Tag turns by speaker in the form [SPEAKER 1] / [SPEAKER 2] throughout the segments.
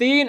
[SPEAKER 1] 3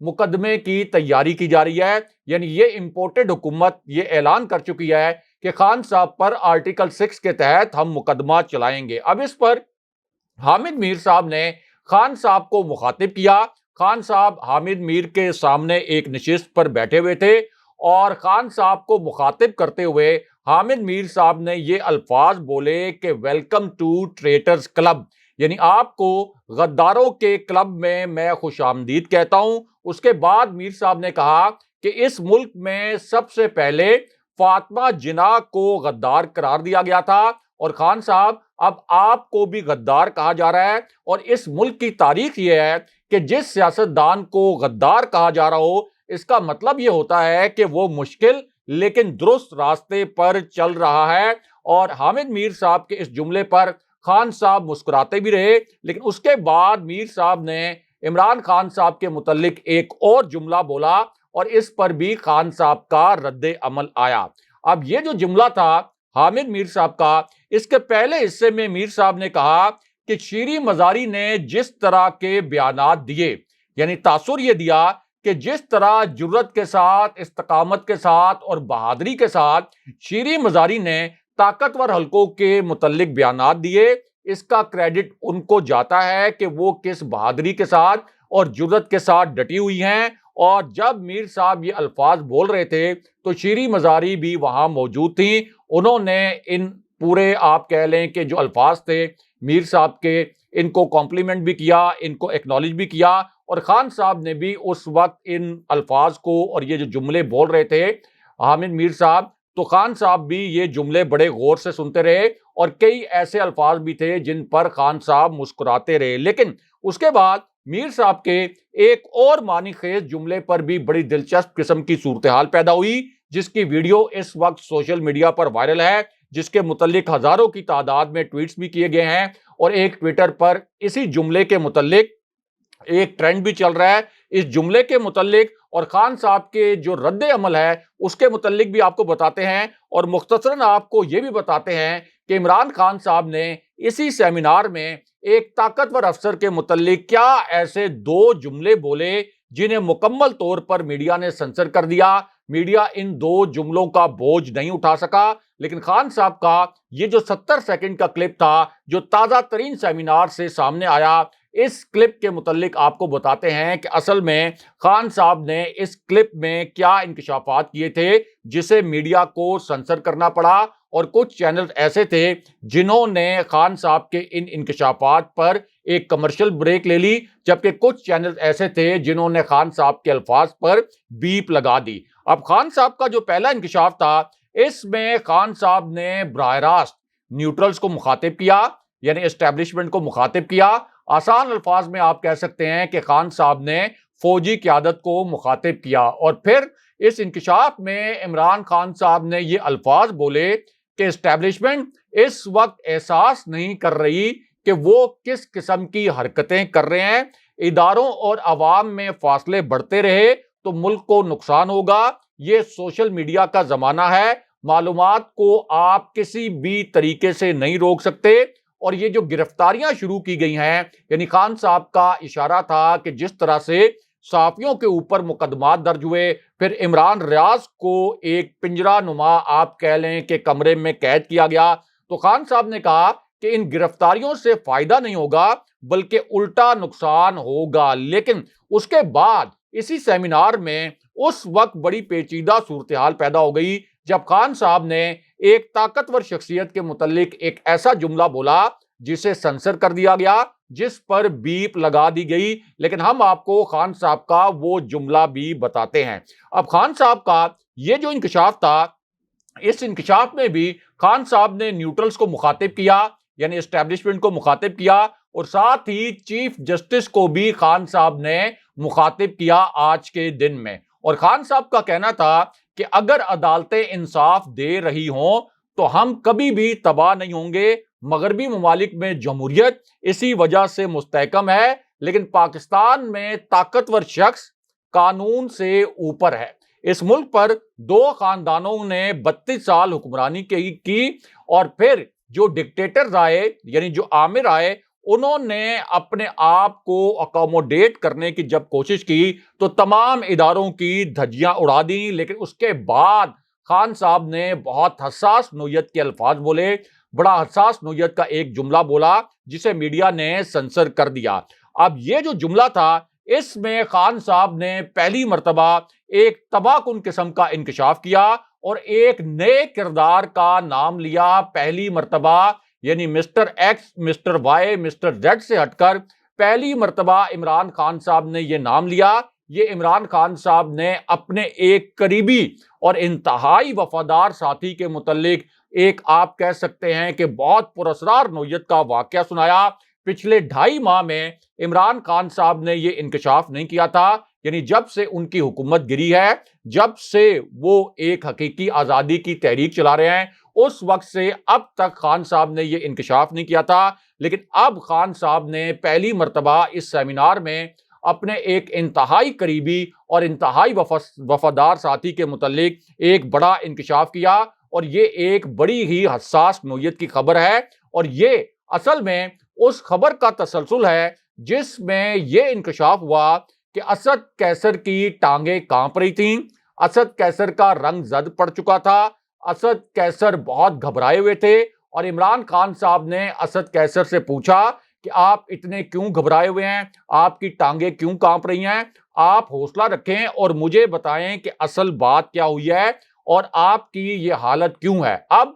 [SPEAKER 1] مقدمے کی تیاری کی جا رہی ہے، یعنی یہ امپورٹڈ حکومت یہ اعلان کر چکی ہے کہ خان صاحب پر آرٹیکل 6 کے تحت ہم مقدمہ چلائیں گے۔ اب اس پر حامد میر صاحب نے خان صاحب کو مخاطب کیا۔ خان صاحب حامد میر کے سامنے ایک نشست پر بیٹھے ہوئے تھے اور خان صاحب کو مخاطب کرتے ہوئے حامد میر صاحب نے یہ الفاظ بولے کہ ویلکم ٹو ٹریٹرز کلب، یعنی آپ کو غداروں کے کلب میں خوش آمدید کہتا ہوں۔ اس کے بعد میر صاحب نے کہا کہ اس ملک میں سب سے پہلے فاطمہ جناح کو غدار قرار دیا گیا تھا، اور خان صاحب اب آپ کو بھی غدار کہا جا رہا ہے، اور اس ملک کی تاریخ یہ ہے کہ جس سیاستدان کو غدار کہا جا رہا ہو، اس کا مطلب یہ ہوتا ہے کہ وہ مشکل لیکن درست راستے پر چل رہا ہے۔ اور حامد میر صاحب کے اس جملے پر خان صاحب مسکراتے بھی رہے، لیکن اس کے بعد میر صاحب نے عمران خان صاحب کے متعلق ایک اور جملہ بولا، اور اس پر بھی خان صاحب کا رد عمل آیا۔ اب یہ جو جملہ تھا حامد میر صاحب کا، اس کے پہلے حصے میں میر صاحب نے کہا کہ شیریں مزاری نے جس طرح کے بیانات دیے، یعنی تاثر یہ دیا کہ جس طرح جرت کے ساتھ، استقامت کے ساتھ اور بہادری کے ساتھ شیریں مزاری نے طاقتور حلقوں کے متعلق بیانات دیے، اس کا کریڈٹ ان کو جاتا ہے کہ وہ کس بہادری کے ساتھ اور جرت کے ساتھ ڈٹی ہوئی ہیں۔ اور جب میر صاحب یہ الفاظ بول رہے تھے تو شیریں مزاری بھی وہاں موجود تھیں، انہوں نے ان پورے آپ کہہ لیں کہ جو الفاظ تھے میر صاحب کے، ان کو کمپلیمنٹ بھی کیا، ان کو ایکنالج بھی کیا، اور خان صاحب نے بھی اس وقت ان الفاظ کو اور یہ جو جملے بول رہے تھے حامد میر صاحب، تو خان صاحب بھی یہ جملے بڑے غور سے سنتے رہے، اور کئی ایسے الفاظ بھی تھے جن پر خان صاحب مسکراتے رہے۔ لیکن اس کے بعد میر صاحب کے ایک اور معنی خیز جملے پر بھی بڑی دلچسپ قسم کی صورتحال پیدا ہوئی، جس کی ویڈیو اس وقت سوشل میڈیا پر وائرل ہے، جس کے متعلق ہزاروں کی تعداد میں ٹویٹس بھی کیے گئے ہیں، اور ایک ٹویٹر پر اسی جملے کے متعلق ایک ٹرینڈ بھی چل رہا ہے اس جملے کے متعلق، اور خان صاحب کے جو رد عمل ہے اس کے متعلق بھی آپ کو بتاتے ہیں، اور مختصراً آپ کو یہ بھی بتاتے ہیں کہ عمران خان صاحب نے اسی سیمینار میں ایک طاقتور افسر کے متعلق کیا ایسے دو جملے بولے جنہیں مکمل طور پر میڈیا نے سنسر کر دیا۔ میڈیا ان دو جملوں کا بوجھ نہیں اٹھا سکا، لیکن خان صاحب کا یہ جو 70 سیکنڈ کا کلپ تھا جو تازہ ترین سیمینار سے سامنے آیا، اس کلپ کے متعلق آپ کو بتاتے ہیں کہ اصل میں خان صاحب نے اس کلپ میں کیا انکشافات کیے تھے جسے میڈیا کو سنسر کرنا پڑا، اور کچھ چینلز ایسے تھے جنہوں نے خان صاحب کے ان انکشافات پر ایک کمرشل بریک لے لی، جبکہ کچھ چینلز ایسے تھے جنہوں نے خان صاحب کے الفاظ پر بیپ لگا دی۔ اب خان صاحب کا جو پہلا انکشاف تھا، اس میں خان صاحب نے براہ راست نیوٹرلز کو مخاطب کیا، یعنی اسٹیبلشمنٹ کو مخاطب کیا۔ آسان الفاظ میں آپ کہہ سکتے ہیں کہ خان صاحب نے فوجی قیادت کو مخاطب کیا، اور پھر اس انکشاف میں عمران خان صاحب نے یہ الفاظ بولے کہ اسٹیبلشمنٹ اس وقت احساس نہیں کر رہی کہ وہ کس قسم کی حرکتیں کر رہے ہیں، اداروں اور عوام میں فاصلے بڑھتے رہے تو ملک کو نقصان ہوگا، یہ سوشل میڈیا کا زمانہ ہے، معلومات کو آپ کسی بھی طریقے سے نہیں روک سکتے، اور یہ جو گرفتاریاں شروع کی گئی ہیں، یعنی خان صاحب کا اشارہ تھا کہ جس طرح سے صحافیوں کے اوپر مقدمات درج ہوئے، پھر عمران ریاض کو ایک پنجرہ نما آپ کہہ لیں کہ کمرے میں قید کیا گیا، تو خان صاحب نے کہا کہ ان گرفتاریوں سے فائدہ نہیں ہوگا بلکہ الٹا نقصان ہوگا۔ لیکن اس کے بعد اسی سیمینار میں اس وقت بڑی پیچیدہ صورتحال پیدا ہو گئی جب خان صاحب نے ایک طاقتور شخصیت کے متعلق ایک ایسا جملہ بولا جسے سنسر کر دیا گیا، جس پر بیپ لگا دی گئی، لیکن ہم آپ کو خان صاحب کا وہ جملہ بھی بتاتے ہیں۔ اب خان صاحب کا یہ جو انکشاف تھا، اس انکشاف میں بھی خان صاحب نے نیوٹرلز کو مخاطب کیا، یعنی اسٹیبلشمنٹ کو مخاطب کیا، اور ساتھ ہی چیف جسٹس کو بھی خان صاحب نے مخاطب کیا آج کے دن میں۔ اور خان صاحب کا کہنا تھا کہ اگر عدالتیں انصاف دے رہی ہوں تو ہم کبھی بھی تباہ نہیں ہوں گے، مغربی ممالک میں جمہوریت اسی وجہ سے مستحکم ہے، لیکن پاکستان میں طاقتور شخص قانون سے اوپر ہے۔ اس ملک پر دو خاندانوں نے 32 سال حکمرانی کی، اور پھر جو ڈکٹیٹرز آئے، یعنی جو آمر آئے، انہوں نے اپنے آپ کو اکوموڈیٹ کرنے کی جب کوشش کی تو تمام اداروں کی دھجیاں اڑا دیں، لیکن اس کے بعد خان صاحب نے بہت حساس نوعیت کے الفاظ بولے، بڑا حساس نوعیت کا ایک جملہ بولا جسے میڈیا نے سنسر کر دیا۔ اب یہ جو جملہ تھا، اس میں خان صاحب نے پہلی مرتبہ ایک تباہ کن قسم کا انکشاف کیا اور ایک نئے کردار کا نام لیا پہلی مرتبہ، یعنی mister X, mister Y, mister Z سے ہٹ کر پہلی مرتبہ عمران خان صاحب نے یہ نام لیا۔ یہ عمران خان صاحب نے اپنے ایک قریبی اور انتہائی وفادار ساتھی کے متعلق ایک آپ کہہ سکتے ہیں کہ بہت پراسرار نوعیت کا واقعہ سنایا۔ پچھلے 2.5 ماہ میں عمران خان صاحب نے یہ انکشاف نہیں کیا تھا، یعنی جب سے ان کی حکومت گری ہے، جب سے وہ ایک حقیقی آزادی کی تحریک چلا رہے ہیں، اس وقت سے اب تک خان صاحب نے یہ انکشاف نہیں کیا تھا۔ لیکن اب خان صاحب نے پہلی مرتبہ اس سیمینار میں اپنے ایک انتہائی قریبی اور انتہائی وفادار ساتھی کے متعلق ایک بڑا انکشاف کیا، اور یہ ایک بڑی ہی حساس نوعیت کی خبر ہے، اور یہ اصل میں اس خبر کا تسلسل ہے جس میں یہ انکشاف ہوا کہ اسد قیصر کی ٹانگیں کانپ رہی تھیں، اسد قیصر کا رنگ زد پڑ چکا تھا، اسد قیصر بہت گھبرائے ہوئے تھے، اور عمران خان صاحب نے اسد قیصر سے پوچھا کہ آپ اتنے کیوں گھبرائے ہوئے ہیں، آپ کی ٹانگیں کیوں کانپ رہی ہیں، آپ حوصلہ رکھیں اور مجھے بتائیں کہ اصل بات کیا ہوئی ہے اور آپ کی یہ حالت کیوں ہے۔ اب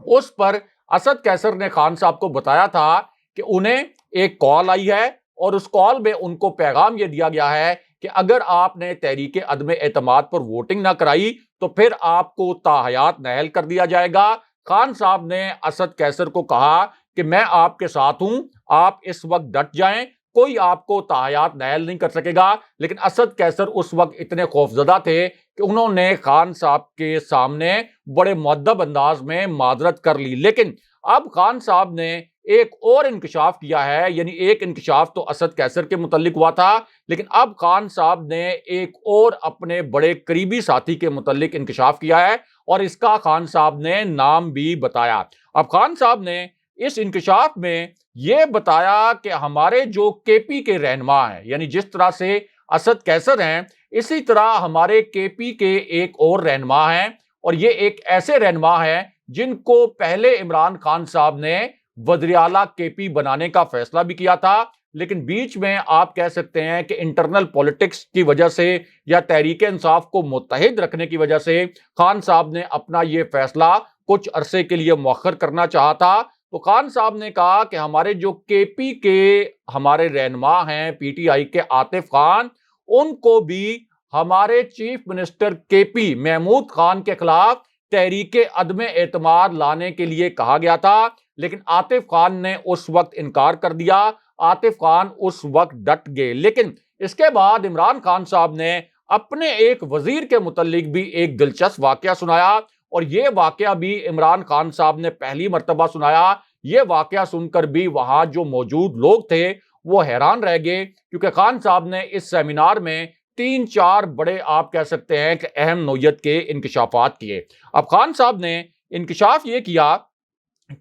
[SPEAKER 1] اس پر اسد قیصر نے خان صاحب کو بتایا تھا کہ انہیں ایک کال آئی ہے، اور اس کال میں ان کو پیغام یہ دیا گیا ہے کہ اگر آپ نے تحریک عدم اعتماد پر ووٹنگ نہ کرائی تو پھر آپ کو تاحیات نااہل کر دیا جائے گا۔ خان صاحب نے اسد قیصر کو کہا کہ میں آپ کے ساتھ ہوں، آپ اس وقت ڈٹ جائیں، کوئی آپ کو تاحیات نااہل نہیں کر سکے گا۔ لیکن اسد قیصر اس وقت اتنے خوفزدہ تھے کہ انہوں نے خان صاحب کے سامنے بڑے مؤدب انداز میں معذرت کر لی۔ لیکن اب خان صاحب نے ایک اور انکشاف کیا ہے، یعنی ایک انکشاف تو اسد قیصر کے متعلق ہوا تھا، لیکن اب خان صاحب نے ایک اور اپنے بڑے قریبی ساتھی کے متعلق انکشاف کیا ہے، اور اس کا خان صاحب نے نام بھی بتایا۔ اب خان صاحب نے اس انکشاف میں یہ بتایا کہ ہمارے جو کے پی کے رہنما ہیں، یعنی جس طرح سے اسد قیصر ہیں، اسی طرح ہمارے کے پی کے ایک اور رہنما ہیں، اور یہ ایک ایسے رہنما ہیں جن کو پہلے عمران خان صاحب نے وزیر اعلیٰ کے پی بنانے کا فیصلہ بھی کیا تھا، لیکن بیچ میں آپ کہہ سکتے ہیں کہ انٹرنل پولیٹکس کی وجہ سے یا تحریک انصاف کو متحد رکھنے کی وجہ سے خان صاحب نے اپنا یہ فیصلہ کچھ عرصے کے لیے مؤخر کرنا چاہا تھا۔ تو خان صاحب نے کہا کہ ہمارے جو کے پی کے ہمارے رہنما ہیں، پی ٹی آئی کے عاطف خان، ان کو بھی ہمارے چیف منسٹر کے پی محمود خان کے خلاف تحریک عدم اعتماد لانے کے لیے کہا گیا تھا، لیکن عاطف خان نے اس وقت انکار کر دیا، عاطف خان اس وقت ڈٹ گئے۔ لیکن اس کے بعد عمران خان صاحب نے اپنے ایک وزیر کے متعلق بھی ایک دلچسپ واقعہ سنایا، اور یہ واقعہ بھی عمران خان صاحب نے پہلی مرتبہ سنایا۔ یہ واقعہ سن کر بھی وہاں جو موجود لوگ تھے وہ حیران رہ گئے، کیونکہ خان صاحب نے اس سیمینار میں 3-4 بڑے آپ کہہ سکتے ہیں کہ اہم نوعیت کے انکشافات کیے۔ اب خان صاحب نے انکشاف یہ کیا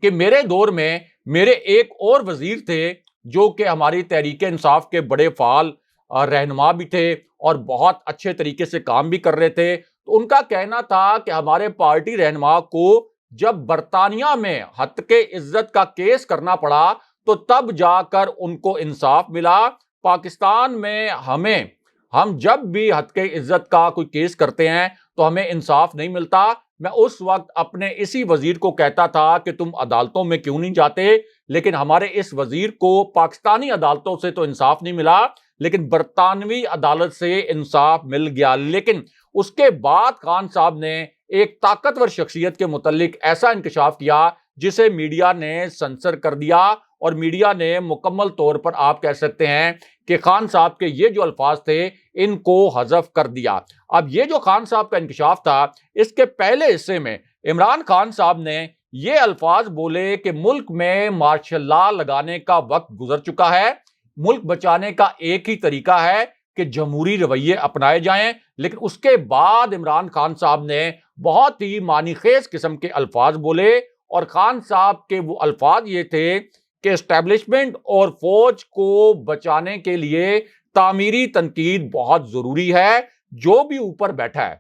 [SPEAKER 1] کہ میرے دور میں میرے ایک اور وزیر تھے جو کہ ہماری تحریک انصاف کے بڑے فعال رہنما بھی تھے اور بہت اچھے طریقے سے کام بھی کر رہے تھے۔ تو ان کا کہنا تھا کہ ہمارے پارٹی رہنما کو جب برطانیہ میں ہتک عزت کا کیس کرنا پڑا تو تب جا کر ان کو انصاف ملا، پاکستان میں ہم جب بھی ہتک عزت کا کوئی کیس کرتے ہیں تو ہمیں انصاف نہیں ملتا۔ میں اس وقت اپنے اسی وزیر کو کہتا تھا کہ تم عدالتوں میں کیوں نہیں جاتے، لیکن ہمارے اس وزیر کو پاکستانی عدالتوں سے تو انصاف نہیں ملا، لیکن برطانوی عدالت سے انصاف مل گیا۔ لیکن اس کے بعد خان صاحب نے ایک طاقتور شخصیت کے متعلق ایسا انکشاف کیا جسے میڈیا نے سنسر کر دیا، اور میڈیا نے مکمل طور پر آپ کہہ سکتے ہیں کہ خان صاحب کے یہ جو الفاظ تھے ان کو حذف کر دیا۔ اب یہ جو خان صاحب کا انکشاف تھا، اس کے پہلے حصے میں عمران خان صاحب نے یہ الفاظ بولے کہ ملک میں مارشل لا لگانے کا وقت گزر چکا ہے، ملک بچانے کا ایک ہی طریقہ ہے کہ جمہوری رویے اپنائے جائیں۔ لیکن اس کے بعد عمران خان صاحب نے بہت ہی معنی خیز قسم کے الفاظ بولے، اور خان صاحب کے وہ الفاظ یہ تھے کہ اسٹیبلشمنٹ اور فوج کو بچانے کے لیے تعمیری تنقید بہت ضروری ہے. جو بھی اوپر بیٹھا ہے,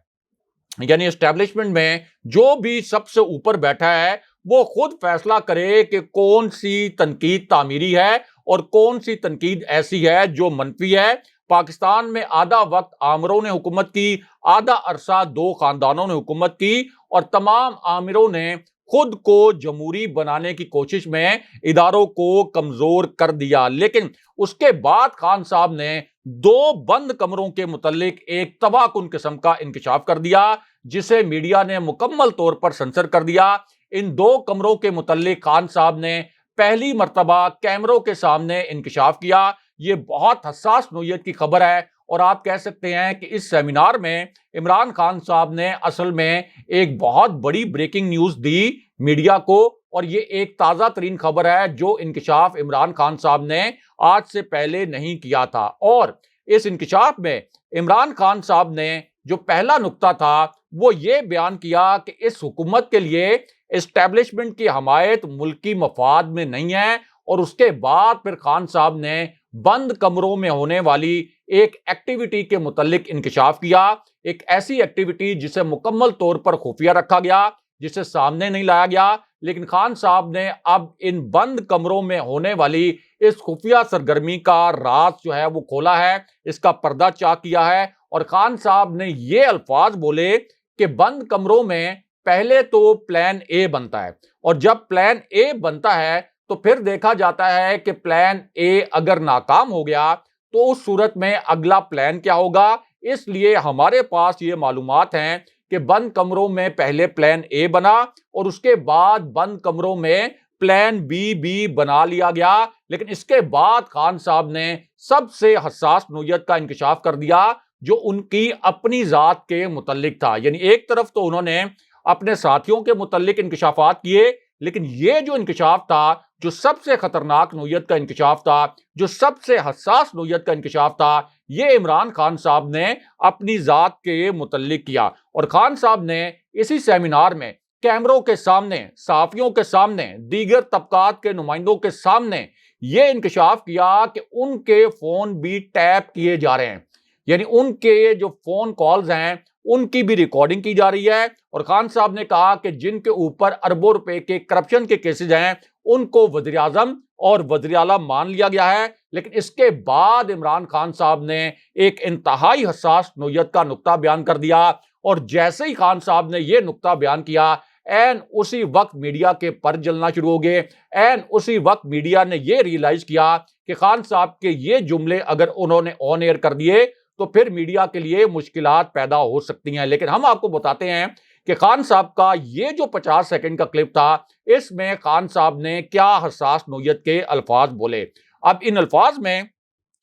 [SPEAKER 1] یعنی اسٹیبلشمنٹ میں جو بھی سب سے اوپر بیٹھا ہے, وہ خود فیصلہ کرے کہ کون سی تنقید تعمیری ہے اور کون سی تنقید ایسی ہے جو منفی ہے. پاکستان میں آدھا وقت آمروں نے حکومت کی, آدھا عرصہ دو خاندانوں نے حکومت کی, اور تمام آمروں نے خود کو جمہوری بنانے کی کوشش میں اداروں کو کمزور کر دیا. لیکن اس کے بعد خان صاحب نے دو بند کمروں کے متعلق ایک تباہ کن قسم کا انکشاف کر دیا, جسے میڈیا نے مکمل طور پر سنسر کر دیا. ان دو کمروں کے متعلق خان صاحب نے پہلی مرتبہ کیمروں کے سامنے انکشاف کیا. یہ بہت حساس نوعیت کی خبر ہے, اور آپ کہہ سکتے ہیں کہ اس سیمینار میں عمران خان صاحب نے اصل میں ایک بہت بڑی بریکنگ نیوز دی میڈیا کو, اور یہ ایک تازہ ترین خبر ہے جو انکشاف عمران خان صاحب نے آج سے پہلے نہیں کیا تھا. اور اس انکشاف میں عمران خان صاحب نے جو پہلا نقطہ تھا وہ یہ بیان کیا کہ اس حکومت کے لیے اسٹیبلشمنٹ کی حمایت ملکی مفاد میں نہیں ہے. اور اس کے بعد پھر خان صاحب نے بند کمروں میں ہونے والی ایک ایکٹیویٹی کے متعلق انکشاف کیا, ایک ایسی ایکٹیویٹی جسے مکمل طور پر خفیہ رکھا گیا, جسے سامنے نہیں لایا گیا. لیکن خان صاحب نے اب ان بند کمروں میں ہونے والی اس خفیہ سرگرمی کا راز جو ہے وہ کھولا ہے, اس کا پردہ چاک کیا ہے. اور خان صاحب نے یہ الفاظ بولے کہ بند کمروں میں پہلے تو پلان اے بنتا ہے, اور جب پلان اے بنتا ہے تو پھر دیکھا جاتا ہے کہ پلان اے اگر ناکام ہو گیا تو اس صورت میں اگلا پلان کیا ہوگا. اس لیے ہمارے پاس یہ معلومات ہیں کہ بند کمروں میں پہلے پلان اے بنا, اور اس کے بعد بند کمروں میں پلان بی بھی بنا لیا گیا. لیکن اس کے بعد خان صاحب نے سب سے حساس نوعیت کا انکشاف کر دیا جو ان کی اپنی ذات کے متعلق تھا. یعنی ایک طرف تو انہوں نے اپنے ساتھیوں کے متعلق انکشافات کیے, لیکن یہ جو انکشاف تھا, جو سب سے خطرناک نوعیت کا انکشاف تھا, جو سب سے حساس نوعیت کا انکشاف تھا, یہ عمران خان صاحب نے اپنی ذات کے متعلق کیا. اور خان صاحب نے اسی سیمینار میں کیمروں کے سامنے, صحافیوں کے سامنے, دیگر طبقات کے نمائندوں کے سامنے یہ انکشاف کیا کہ ان کے فون بھی ٹیپ کیے جا رہے ہیں. یعنی ان کے جو فون کالز ہیں ان کی بھی ریکارڈنگ کی جا رہی ہے. اور خان صاحب نے کہا کہ جن کے اوپر اربوں روپے کے کرپشن کے کیسز ہیں ان کو وزیر اعظم اور وزیر اعلیٰ مان لیا گیا ہے. لیکن اس کے بعد عمران خان صاحب نے ایک انتہائی حساس نوعیت کا نقطہ بیان کر دیا, اور جیسے ہی خان صاحب نے یہ نقطہ بیان کیا, این اسی وقت میڈیا کے پر جلنا شروع ہو گئے. این اسی وقت میڈیا نے یہ ریئلائز کیا کہ خان صاحب کے یہ جملے اگر انہوں نے آن ایئر کر دیے تو پھر میڈیا کے لیے مشکلات پیدا ہو سکتی ہیں. لیکن ہم آپ کو بتاتے ہیں کہ خان صاحب کا یہ جو 50 سیکنڈ کا کلپ تھا, اس میں خان صاحب نے کیا حساس نوعیت کے الفاظ بولے. اب ان الفاظ میں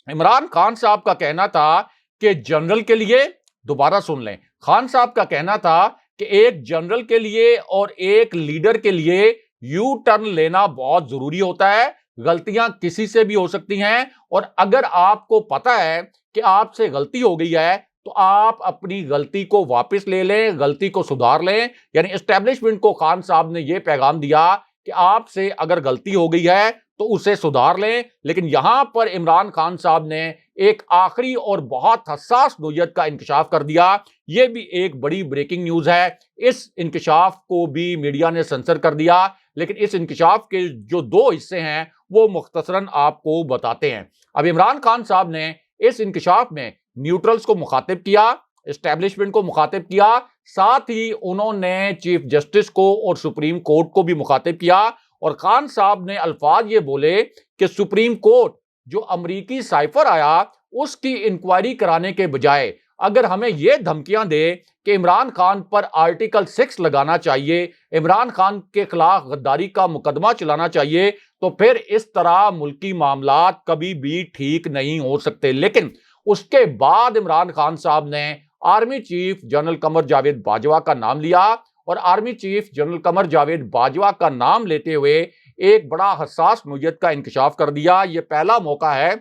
[SPEAKER 1] عمران خان صاحب کا کہنا تھا کہ جنرل کے لیے, دوبارہ سن لیں, خان صاحب کا کہنا تھا کہ ایک جنرل کے لیے اور ایک لیڈر کے لیے یو ٹرن لینا بہت ضروری ہوتا ہے. غلطیاں کسی سے بھی ہو سکتی ہیں, اور اگر آپ کو پتا ہے کہ آپ سے غلطی ہو گئی ہے تو آپ اپنی غلطی کو واپس لے لیں, غلطی کو سدھار لیں. یعنی اسٹیبلشمنٹ کو خان صاحب نے یہ پیغام دیا کہ آپ سے اگر غلطی ہو گئی ہے تو اسے سدھار لیں. لیکن یہاں پر عمران خان صاحب نے ایک آخری اور بہت حساس نوعیت کا انکشاف کر دیا. یہ بھی ایک بڑی بریکنگ نیوز ہے. اس انکشاف کو بھی میڈیا نے سنسر کر دیا, لیکن اس انکشاف کے جو دو حصے ہیں وہ مختصراً آپ کو بتاتے ہیں. اب عمران خان صاحب نے اس انکشاف میں نیوٹرلز کو مخاطب کیا, اسٹیبلشمنٹ کو مخاطب کیا, ساتھ ہی انہوں نے چیف جسٹس کو اور سپریم کورٹ کو بھی مخاطب کیا. اور خان صاحب نے الفاظ یہ بولے کہ سپریم کورٹ جو امریکی سائفر آیا اس کی انکوائری کرانے کے بجائے اگر ہمیں یہ دھمکیاں دے کہ عمران خان پر آرٹیکل 6 لگانا چاہیے, عمران خان کے خلاف غداری کا مقدمہ چلانا چاہیے, تو پھر اس طرح ملکی معاملات کبھی بھی ٹھیک نہیں ہو سکتے. لیکن اس کے بعد عمران خان صاحب نے army chief general Qamar Javed Bajwa کا نام لیا, اور army chief general Qamar Javed Bajwa کا نام لیتے ہوئے ایک بڑا حساس نوعیت کا انکشاف کر دیا. یہ پہلا موقع ہے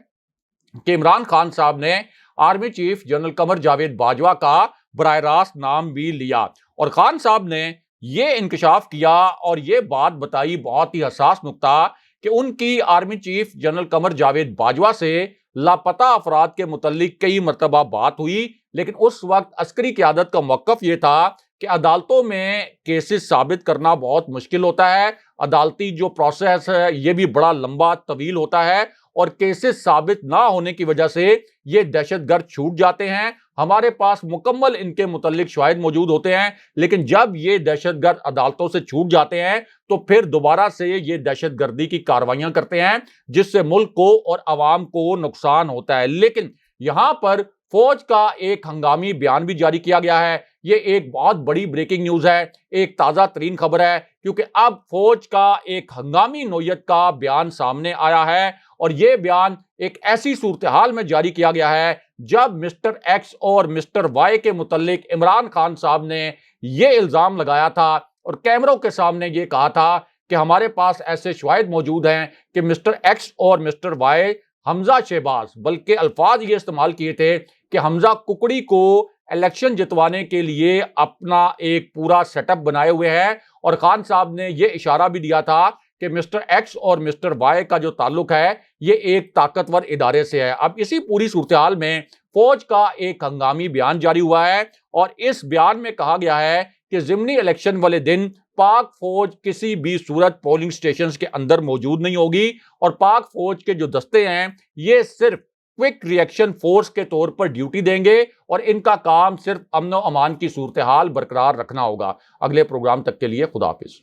[SPEAKER 1] کہ عمران خان صاحب نے army chief general Qamar Javed Bajwa کا براہ راست نام بھی لیا, اور خان صاحب نے یہ انکشاف کیا اور یہ بات بتائی, بہت ہی حساس نقطہ, کہ ان کی army chief general Qamar Javed Bajwa سے لاپتہ افراد کے متعلق کئی مرتبہ بات ہوئی، لیکن اس وقت عسکری قیادت کا موقف یہ تھا کہ عدالتوں میں کیسز ثابت کرنا بہت مشکل ہوتا ہے، عدالتی جو پروسیس ہے یہ بھی بڑا لمبا طویل ہوتا ہے، اور کیسز ثابت نہ ہونے کی وجہ سے یہ دہشت گرد چھوٹ جاتے ہیں، ہمارے پاس مکمل ان کے متعلق شواہد موجود ہوتے ہیں، لیکن جب یہ دہشت گرد عدالتوں سے چھوٹ جاتے ہیں تو پھر دوبارہ سے یہ دہشت گردی کی کارروائیاں کرتے ہیں، جس سے ملک کو اور عوام کو نقصان ہوتا ہے۔ لیکن یہاں پر فوج کا ایک ہنگامی بیان بھی جاری کیا گیا ہے۔ یہ ایک بہت بڑی بریکنگ نیوز ہے، ایک تازہ ترین خبر ہے، کیونکہ اب فوج کا ایک ہنگامی نوعیت کا بیان سامنے آیا ہے، اور یہ بیان ایک ایسی صورتحال میں جاری کیا گیا ہے جب مسٹر ایکس اور مسٹر وائی کے متعلق عمران خان صاحب نے یہ الزام لگایا تھا اور کیمروں کے سامنے یہ کہا تھا کہ ہمارے پاس ایسے شواہد موجود ہیں کہ مسٹر ایکس اور مسٹر وائی حمزہ شہباز، بلکہ الفاظ یہ استعمال کیے تھے کہ حمزہ ککڑی کو الیکشن جتوانے کے لیے اپنا ایک پورا سیٹ اپ بنائے ہوئے ہیں، اور خان صاحب نے یہ اشارہ بھی دیا تھا کہ مسٹر ایکس اور مسٹر وائی کا جو تعلق ہے یہ ایک طاقتور ادارے سے ہے۔ اب اسی پوری صورتحال میں فوج کا ایک ہنگامی بیان جاری ہوا ہے، اور اس بیان میں کہا گیا ہے کہ ضمنی الیکشن والے دن پاک فوج کسی بھی صورت پولنگ سٹیشنز کے اندر موجود نہیں ہوگی، اور پاک فوج کے جو دستے ہیں یہ صرف کوئک ری ایکشن فورس کے طور پر ڈیوٹی دیں گے، اور ان کا کام صرف امن و امان کی صورتحال برقرار رکھنا ہوگا۔ اگلے پروگرام تک کے لیے خدا حافظ۔